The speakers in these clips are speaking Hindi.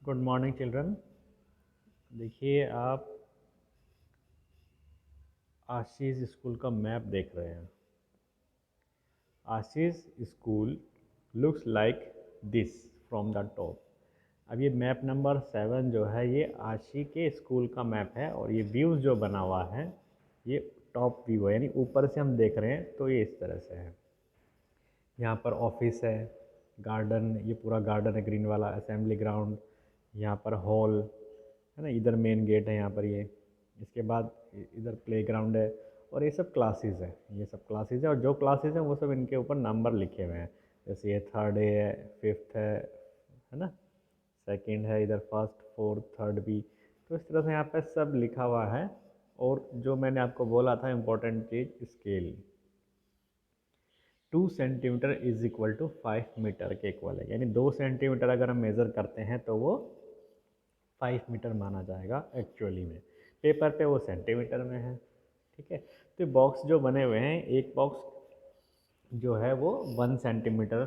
Good morning children. देखिए आप आशीष स्कूल का मैप देख रहे हैं। Ashish school looks like this from the top. अब ये मैप नंबर 7 जो है ये आशीष के स्कूल का मैप है और ये व्यूज़ जो बना हुआ है ये टॉप व्यू है, यानी ऊपर से हम देख रहे हैं तो ये इस तरह से है। यहाँ पर ऑफिस है, गार्डन, ये पूरा गार्डन है ग्रीन वाला, असेंबली ग्राउंड, यहाँ पर हॉल है ना, इधर मेन गेट है यहाँ पर ये, इसके बाद इधर प्ले ग्राउंड है और ये सब क्लासेस है, ये सब क्लासेस है और जो क्लासेस हैं वो सब इनके ऊपर नंबर लिखे हुए हैं। जैसे ये 3rd ए है, 5th है ना, 2nd है, इधर 1st 4th 3rd भी। तो इस तरह से यहाँ पर सब लिखा हुआ है। और जो मैंने आपको बोला था इम्पोर्टेंट चीज़, scale 2 centimetre is equal to 5 metre के इक्वल है, यानी 2 सेंटीमीटर अगर हम मेज़र करते हैं तो वो 5 मीटर माना जाएगा एक्चुअली में। पेपर पे वो सेंटीमीटर में है, ठीक है। तो बॉक्स जो बने हुए हैं, एक बॉक्स जो है वो 1 सेंटीमीटर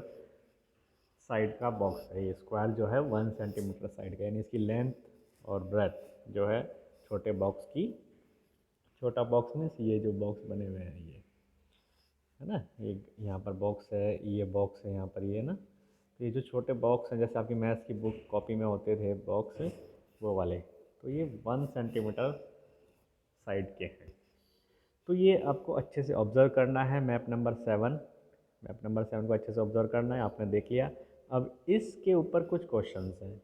साइड का बॉक्स है, ये स्क्वायर जो है 1 सेंटीमीटर साइड का, यानी इसकी लेंथ और ब्रेथ जो है छोटे बॉक्स की, छोटा बॉक्स में ये जो बॉक्स बने हुए हैं ये है ना, ये यहाँ पर बॉक्स है, ये बॉक्स है यहाँ पर ये ना। तो ये जो छोटे बॉक्स हैं जैसे आपकी मैथ्स की बुक कॉपी में होते थे बॉक्स वो वाले, तो ये 1 सेंटीमीटर साइड के हैं। तो ये आपको अच्छे से ऑब्ज़र्व करना है मैप नंबर 7। मैप नंबर 7 को अच्छे से ऑब्ज़र्व करना है, आपने देख लिया। अब इसके ऊपर कुछ क्वेश्चंस हैं,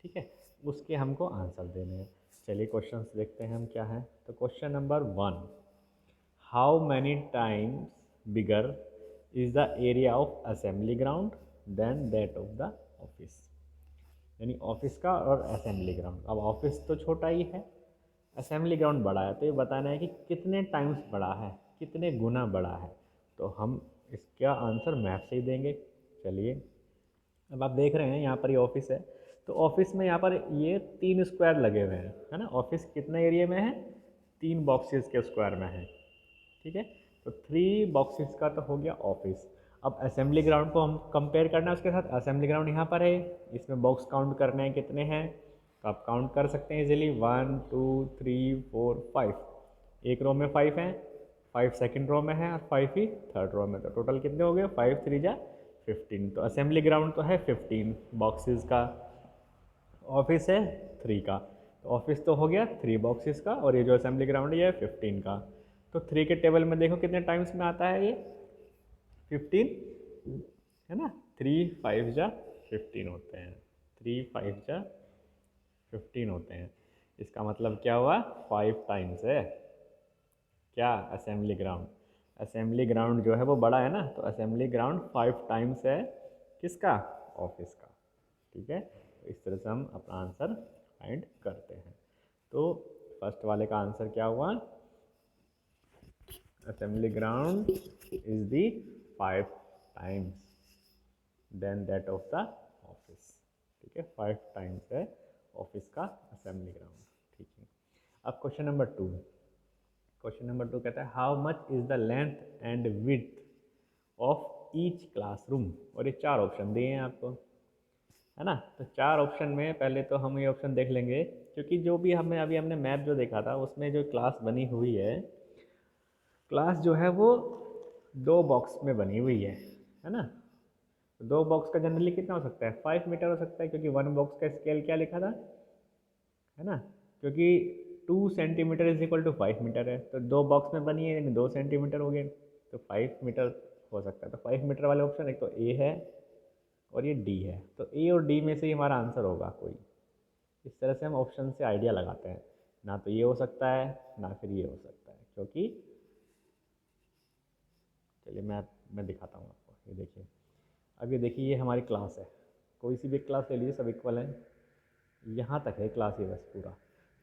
ठीक है, उसके हमको आंसर देने हैं। चलिए क्वेश्चंस देखते हैं हम क्या है। तो question number 1, how many times bigger is the area of assembly ground then that of the office. यानी ऑफिस का और असेंबली ग्राउंड। अब ऑफिस तो छोटा ही है, असेंबली ग्राउंड बड़ा है, तो ये बताना है कि कितने टाइम्स बड़ा है, कितने गुना बड़ा है। तो हम इसका आंसर मैप से ही देंगे। चलिए अब आप देख रहे हैं यहाँ पर ये ऑफिस है, तो ऑफिस में यहाँ पर ये 3 स्क्वायर लगे हुए हैं, है ना। ऑफिस कितने एरिया में है, 3 बॉक्सेस के स्क्वायर में है, ठीक है। तो 3 बॉक्सेस का तो हो गया ऑफिस। अब असेंबली ग्राउंड को हम कंपेयर करना है उसके साथ। असेंबली ग्राउंड यहाँ पर है, इसमें बॉक्स काउंट करने हैं कितने हैं, तो आप काउंट कर सकते हैं इजीली, 1 2 3 4 5। एक रो में 5 हैं, 5 सेकंड रो में है और 5 ही थर्ड रो में, तो टोटल कितने हो गए, 5 3 जा 15। तो असेंबली ग्राउंड तो है 15 बॉक्सेस का, ऑफिस है 3 का। तो ऑफिस तो हो गया 3 बॉक्सेस का और ये जो असेंबली ग्राउंड है ये 15 का। तो 3 के टेबल में देखो कितने टाइम्स में आता है ये 15, है ना। 3 5 जा 15 होते हैं, 3 5 जा 15 होते हैं। इसका मतलब क्या हुआ, 5 टाइम्स है क्या, असेंबली ग्राउंड। असेंबली ग्राउंड जो है वो बड़ा है ना, तो असेंबली ग्राउंड 5 टाइम्स है किसका, ऑफिस का, ठीक है। तो इस तरह से हम अपना आंसर फाइंड करते हैं। तो फर्स्ट वाले का आंसर क्या हुआ, assembly ground is the 5 times then that of the office, ठीक है। 5 टाइम्स है ऑफिस का असेंबली ग्राउंड, ठीक है। अब क्वेश्चन नंबर 2, क्वेश्चन नंबर 2 कहता है how much is the length and width of each classroom. और ये 4 ऑप्शन दिए हैं आपको, है ना। तो 4 ऑप्शन में पहले तो हम ये ऑप्शन देख लेंगे, क्योंकि जो भी हमने मैप जो देखा था उसमें जो क्लास बनी हुई है, क्लास जो है वो 2 बॉक्स में बनी हुई है ना। तो 2 बॉक्स का जनरली कितना हो सकता है, 5 मीटर हो सकता है, क्योंकि 1 बॉक्स का स्केल क्या लिखा था, है ना। क्योंकि 2 centimetre is equal to 5 metre है, तो 2 बॉक्स में बनी है यानी 2 सेंटीमीटर हो गए, तो 5 मीटर हो सकता है। तो 5 मीटर वाले ऑप्शन एक तो ए है और ये डी है, तो ए और डी में से ही हमारा आंसर होगा कोई। इस तरह से हम ऑप्शन से आइडिया लगाते हैं, ना तो ये हो सकता है ना फिर ये हो सकता है, क्योंकि चलिए मैं दिखाता हूँ आपको। ये देखिए, अब ये देखिए ये हमारी क्लास है, कोई सी भी क्लास ले लीजिए, सब इक्वल है, यहाँ तक है क्लास ये बस पूरा।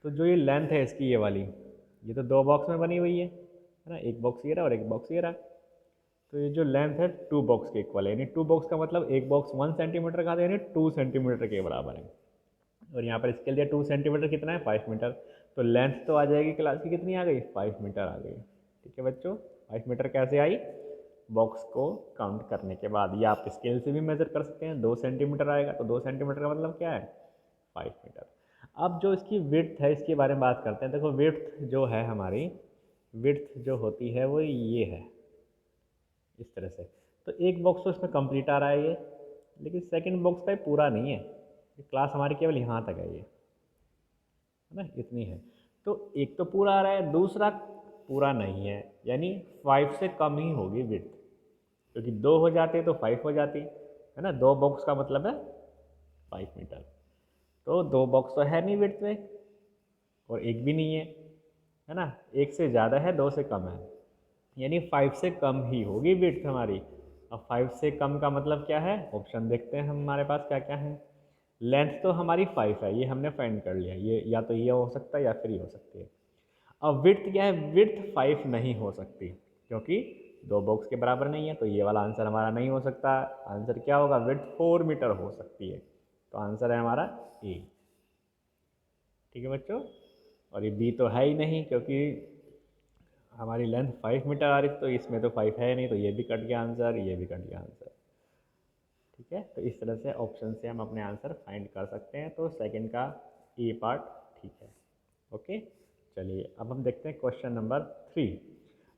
तो जो ये लेंथ है इसकी ये वाली, ये तो 2 बॉक्स में बनी हुई है ना, एक बॉक्स ये रहा और एक बॉक्स ये रहा। तो ये जो लेंथ है 2 बॉक्स के इक्वल है, यानी 2 बॉक्स का मतलब एक बॉक्स 1 सेंटीमीटर का था, यानी 2 सेंटीमीटर के बराबर है। और यहाँ पर स्केल दिया 2 सेंटीमीटर कितना है, 5 मीटर। तो लेंथ तो आ जाएगी क्लास की, कितनी आ गई, 5 मीटर आ गई, ठीक है बच्चों। 5 मीटर कैसे आई, बॉक्स को काउंट करने के बाद, या आप स्केल से भी मेज़र कर सकते हैं, 2 सेंटीमीटर आएगा, तो 2 सेंटीमीटर का मतलब क्या है, 5 मीटर। अब जो इसकी विड्थ है इसके बारे में बात करते हैं। देखो विड्थ जो है हमारी, विड्थ जो होती है वो ये है इस तरह से। तो एक बॉक्स तो इसमें कंप्लीट आ रहा है ये, लेकिन सेकंड बॉक्स का पूरा नहीं है। ये क्लास हमारी केवल यहाँ तक है, ये है ना, इतनी है। तो एक तो पूरा आ रहा है, दूसरा पूरा नहीं है, यानी 5 से कम ही होगी विड्थ, क्योंकि 2 हो जाते तो 5 हो जाती, है ना। 2 बॉक्स का मतलब है 5 मीटर। तो 2 बॉक्स तो है नहीं विड्थ में, और एक भी नहीं है ना। एक से ज़्यादा है, 2 से कम है, यानी 5 से कम ही होगी विड्थ हमारी। अब 5 से कम का मतलब क्या है, ऑप्शन देखते हैं हमारे पास क्या क्या है। लेंथ तो हमारी 5 है, ये हमने फाइंड कर लिया, ये या तो ये हो सकता है या फिर ये हो सकती है। अब विड्थ क्या है, विड्थ 5 नहीं हो सकती, क्योंकि 2 बॉक्स के बराबर नहीं है, तो ये वाला आंसर हमारा नहीं हो सकता। आंसर क्या होगा, विड्थ 4 मीटर हो सकती है, तो आंसर है हमारा ए। ठीक है बच्चों, और ये बी तो है ही नहीं, क्योंकि हमारी लेंथ 5 मीटर आ रही, तो इसमें तो 5 है नहीं, तो ये भी कट गया आंसर, ये भी कट गया आंसर। ठीक है, तो इस तरह से ऑप्शन से हम अपने आंसर फाइंड कर सकते हैं। तो सेकंड का ए पार्ट ठीक है। ओके, चलिए अब हम देखते हैं क्वेश्चन नंबर 3।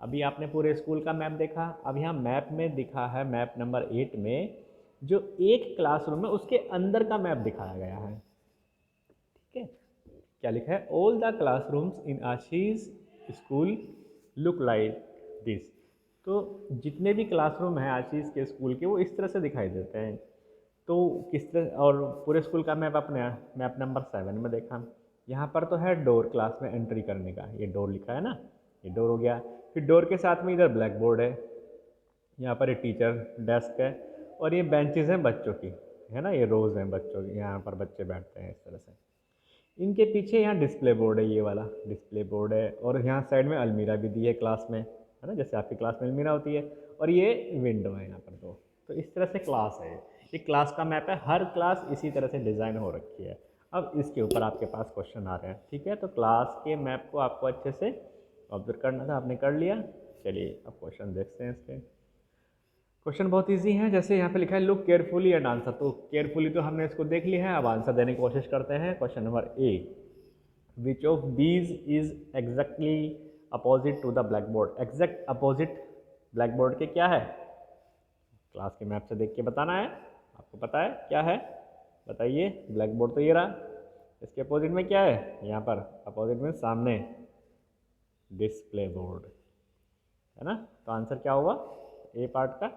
अभी आपने पूरे स्कूल का मैप देखा, अब यहाँ मैप में दिखा है, मैप नंबर 8 में जो एक क्लासरूम है उसके अंदर का मैप दिखाया गया है। ठीक है, क्या लिखा है, all the classrooms in Ashish school look like this. तो जितने भी क्लासरूम हैं आशीष के स्कूल के, वो इस तरह से दिखाई देते हैं। तो किस तरह, और पूरे स्कूल का मैप अपने मैप नंबर 7 में देखा। यहाँ पर तो है डोर, क्लास में एंट्री करने का, ये डोर लिखा है ना, ये डोर हो गया। फिर डोर के साथ में इधर ब्लैक बोर्ड है, यहाँ पर ये टीचर डेस्क है, और ये बेंचेस हैं बच्चों की, है ना, ये रोज़ हैं बच्चों की, यहाँ पर बच्चे बैठते हैं इस तरह से। इनके पीछे यहाँ डिस्प्ले बोर्ड है, ये वाला डिस्प्ले बोर्ड है, और यहाँ साइड में अलमीरा भी दी है क्लास में, है ना, जैसे आपकी क्लास में अलमीरा होती है, और ये विंडो है यहाँ पर दो। तो इस तरह से क्लास है, ये क्लास का मैप है, हर क्लास इसी तरह से डिज़ाइन हो रखी है। अब इसके ऊपर आपके पास क्वेश्चन आ रहे हैं। ठीक है, तो क्लास के मैप को आपको अच्छे से ऑब्जर्व करना था, आपने कर लिया। चलिए अब क्वेश्चन देखते हैं इसके। क्वेश्चन बहुत इजी है, जैसे यहाँ पे लिखा है लुक केयरफुली एंड आंसर, तो केयरफुली तो हमने इसको देख लिया है, अब आंसर देने की कोशिश करते हैं। Question number A, which of these is exactly opposite to the black board. Exact opposite black board के क्या है, क्लास के मैप से देख के बताना है। आपको पता है क्या है, बताइए। ब्लैक बोर्ड तो ये रहा, इसके अपोजिट में क्या है, यहाँ पर अपोजिट में सामने डिस्प्ले बोर्ड, है ना। तो आंसर क्या होगा ए पार्ट का,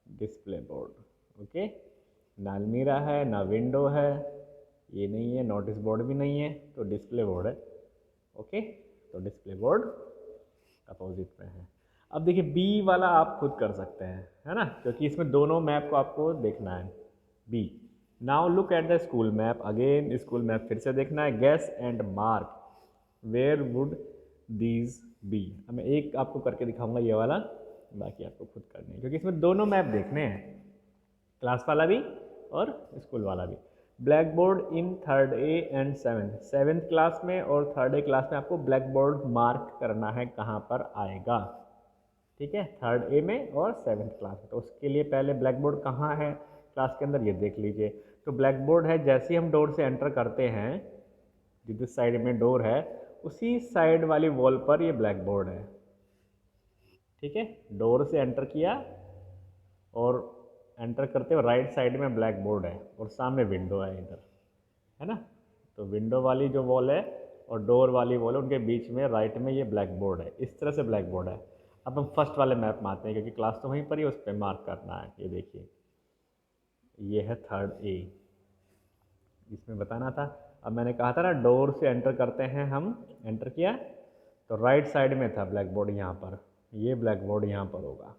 डिस्प्ले बोर्ड। ओके, ना अलमीरा है, ना विंडो है, ये नहीं है, नोटिस बोर्ड भी नहीं है, तो डिस्प्ले बोर्ड है। ओके, तो डिस्प्ले बोर्ड अपोजिट में है। अब देखिए बी वाला आप खुद कर सकते हैं, है ना, क्योंकि इसमें दोनों मैप को आपको देखना है। B, now look at the school map, again school map फिर से देखना है। Guess and mark where would these be. अब मैं एक आपको करके दिखाऊंगा ये वाला, बाकी आपको खुद करने हैं, क्योंकि इसमें दोनों मैप देखने हैं, क्लास वाला भी और स्कूल वाला भी। Black board in 3rd A and 7th class में और 3rd A क्लास में आपको ब्लैक बोर्ड मार्क करना है, कहाँ पर आएगा। ठीक है, 3rd A में और 7th क्लास में। तो उसके लिए पहले ब्लैक बोर्ड कहाँ है क्लास के अंदर, ये देख लीजिए। तो ब्लैक बोर्ड है, जैसे ही हम डोर से एंटर करते हैं, जिस साइड में डोर है उसी साइड वाली वॉल पर ये ब्लैक बोर्ड है। ठीक है, डोर से एंटर किया और एंटर करते हुए राइट साइड में ब्लैक बोर्ड है और सामने विंडो है इधर, है ना। तो विंडो वाली जो वॉल है और डोर वाली वॉल है, उनके बीच में राइट में ये ब्लैक बोर्ड है, इस तरह से ब्लैक बोर्ड है। अब हम फर्स्ट वाले मैप में आते हैं, क्योंकि क्लास तो वहीं पर ही, उस पर मार्क करना है। ये देखिए, ये है 3rd A, इसमें बताना था। अब मैंने कहा था ना, डोर से एंटर करते हैं हम, एंटर किया तो राइट साइड में था ब्लैक बोर्ड, यहाँ पर ये ब्लैक बोर्ड यहाँ पर होगा,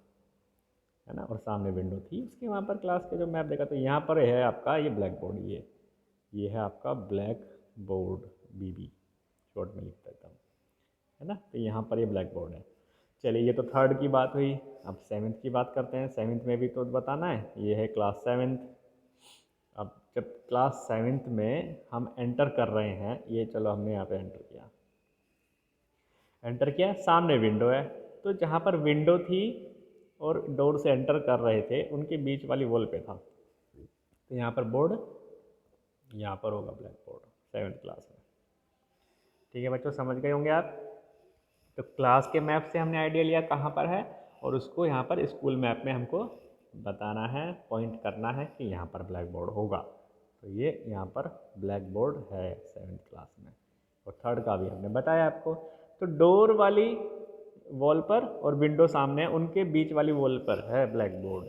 है ना, और सामने विंडो थी उसके, वहाँ पर क्लास के जो मैप देखा, तो यहाँ पर है आपका ये ब्लैक बोर्ड, ये है आपका ब्लैक बोर्ड, BB शॉर्ट में लिख देता हूँ, है ना। तो यहाँ पर ये ब्लैक बोर्ड है। चलिए, ये तो 3rd की बात हुई, अब 7th की बात करते हैं। 7th में भी तो बताना है, ये है क्लास 7th। अब जब क्लास 7th में हम एंटर कर रहे हैं, ये चलो हमने यहाँ पे एंटर किया, सामने विंडो है, तो जहाँ पर विंडो थी और डोर से एंटर कर रहे थे, उनके बीच वाली वॉल पे था, तो यहाँ पर बोर्ड यहाँ पर होगा ब्लैक बोर्ड 7th क्लास में। ठीक है बच्चों, समझ गए होंगे आप। तो क्लास के मैप से हमने आइडिया लिया कहाँ पर है, और उसको यहाँ पर स्कूल मैप में हमको बताना है, पॉइंट करना है कि यहाँ पर ब्लैक बोर्ड होगा। तो ये यहाँ पर ब्लैक बोर्ड है 7th क्लास में, और 3rd का भी हमने बताया आपको। तो डोर वाली वॉल पर और विंडो सामने है, उनके बीच वाली वॉल पर है ब्लैक बोर्ड,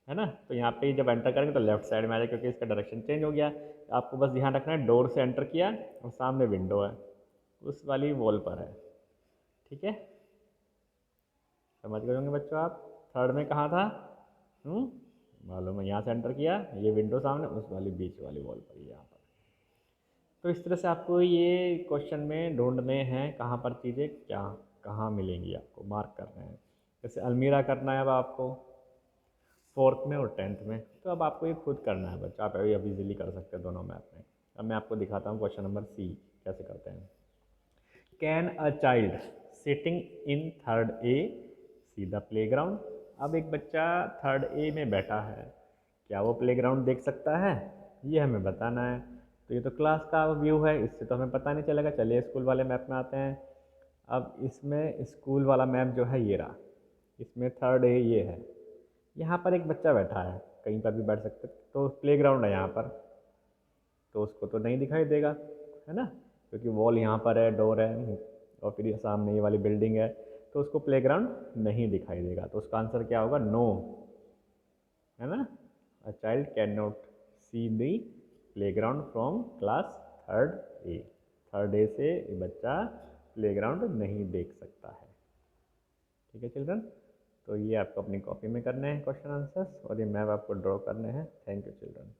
है ना। तो यहाँ पे जब एंटर करेंगे तो लेफ्ट साइड में आ जाए, क्योंकि इसका डायरेक्शन चेंज हो गया। आपको बस ध्यान रखना है, डोर से एंटर किया और सामने विंडो है, उस वाली वॉल पर है। ठीक है, समझ गए होंगे बच्चों आप। 3rd में कहाँ था, मालूम है, यहाँ से एंटर किया, ये विंडो सामने, उस वाली बीच वाली वॉल पर, यहाँ पर। तो इस तरह से आपको ये क्वेश्चन में ढूंढने हैं कहाँ पर चीज़ें क्या कहाँ मिलेंगी, आपको मार्क करना है। जैसे अलमीरा करना है अब आपको 4th में और 10th में, तो अब आपको ये खुद करना है बच्चा, आप अभी इजीली कर सकते हैं दोनों मैप में। अब मैं आपको दिखाता हूँ क्वेश्चन नंबर सी कैसे करते हैं। Can a child sitting in 3rd A see the playground. अब एक बच्चा 3rd A में बैठा है, क्या वो प्लेग्राउंड देख सकता है, ये हमें बताना है। तो ये तो क्लास का व्यू है, इससे तो हमें पता नहीं चलेगा। चलिए स्कूल वाले मैप में आते हैं। अब इसमें स्कूल वाला मैप जो है ये रहा, इसमें 3rd A ये है। यहाँ पर एक बच्चा बैठा है, कहीं पर भी बैठ सकते, तो प्लेग्राउंड है यहाँ पर, तो उसको तो नहीं दिखाई देगा, है ना, क्योंकि वॉल यहाँ पर है, डोर है, और फिर ये सामने ये वाली बिल्डिंग है, तो उसको प्लेग्राउंड नहीं दिखाई देगा। तो उसका आंसर क्या होगा, नो, है ना। A child can not see the playground from class 3rd A। 3rd A से ये बच्चा प्लेग्राउंड नहीं देख सकता है। ठीक है चिल्ड्रन, तो ये आपको अपनी कॉपी में करने हैं क्वेश्चन आंसर्स, और ये मैप आपको ड्रॉ करने हैं। Thank you children.